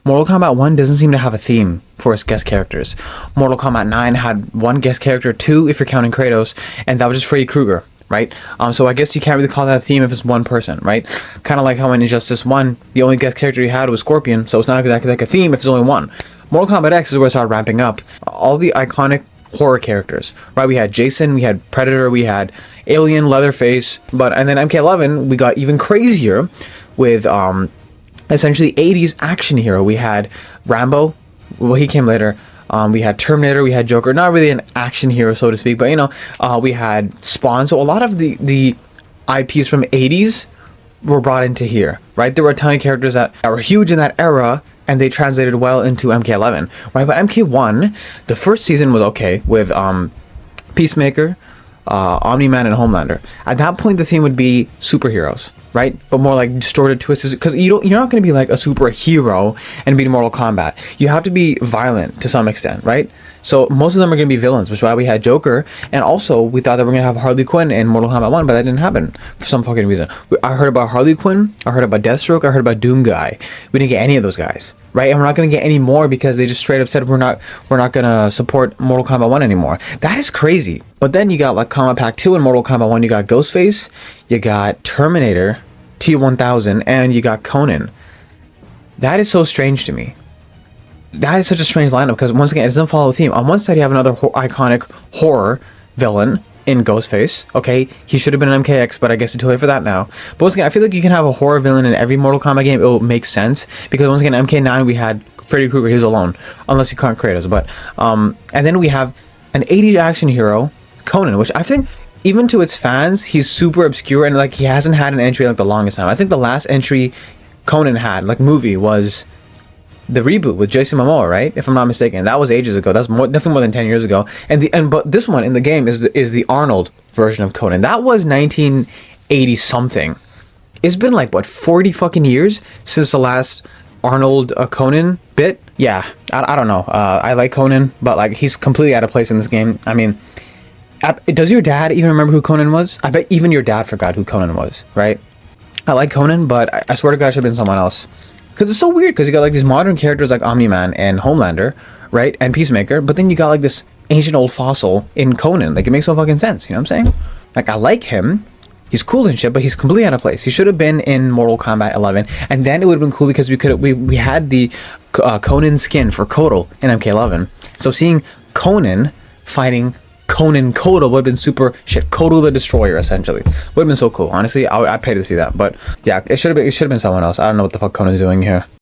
Mortal Kombat 1 doesn't seem to have a theme for its guest characters. Mortal Kombat 9 had one guest character, two if you're counting Kratos, and that was just Freddy Krueger, right? So I guess you can't really call that a theme if it's one person, right? Kind of like how in Injustice 1, the only guest character you had was Scorpion, so it's not exactly like a theme if there's only one. Mortal Kombat X is where it started ramping up. All the iconic horror characters, right? We had Jason, we had Predator, we had Alien, Leatherface, and then MK11, we got even crazier with essentially 80s action hero. We had Rambo, well, he came later. We had Terminator, we had Joker, not really an action hero, so to speak, but you know, we had Spawn. So a lot of the IPs from 80s were brought into here, right? There were a ton of characters that were huge in that era, and they translated well into MK11, right? But MK1, the first season was okay with Peacemaker, Omni-Man, and Homelander. At that point, the theme would be superheroes, right? But more like distorted twists, because you're not going to be like a superhero and be in Mortal Kombat. You have to be violent to some extent, right? So most of them are going to be villains, which is why we had Joker, and also we thought that we were going to have Harley Quinn in Mortal Kombat 1, but that didn't happen for some fucking reason. I heard about Harley Quinn, I heard about Deathstroke, I heard about Doom Guy. We didn't get any of those guys, right? And we're not going to get any more because they just straight up said we're not going to support Mortal Kombat 1 anymore. That is crazy. But then you got like Combat Pack 2 and Mortal Kombat 1, you got Ghostface, you got Terminator, T-1000, and you got Conan. That is so strange to me. That is such a strange lineup because once again, it doesn't follow a theme. On one side, you have another iconic horror villain in Ghostface. Okay, he should have been an MKX, but I guess it's too late for that now. But once again, I feel like you can have a horror villain in every Mortal Kombat game. It will make sense because once again, MK9 we had Freddy Krueger. He was alone, unless you count Kratos. But and then we have an 80s action hero, Conan, which I think even to its fans, he's super obscure and like he hasn't had an entry like the longest time. I think the last entry Conan had, like movie, was the reboot with Jason Momoa, right? If I'm not mistaken, that was ages ago. That's definitely more than 10 years ago. But this one in the game is the Arnold version of Conan. That was 1980 something. It's been like what 40 fucking years since the last Arnold Conan bit. Yeah, I don't know. I like Conan, but like he's completely out of place in this game. I mean, does your dad even remember who Conan was? I bet even your dad forgot who Conan was, right? I like Conan, but I swear to God, it should have been someone else. Because it's so weird, because you got like these modern characters like Omni-Man and Homelander, right? And Peacemaker, but then you got like this ancient old fossil in Conan. Like, it makes no fucking sense, you know what I'm saying? Like, I like him. He's cool and shit, but he's completely out of place. He should have been in Mortal Kombat 11, and then it would have been cool because we had the Conan skin for Kotal in MK11. So seeing Conan fighting Conan Kotal would have been super shit. Kotal the Destroyer, essentially, would have been so cool. Honestly, I'd pay to see that. But yeah, it should have been someone else. I don't know what the fuck Conan's doing here.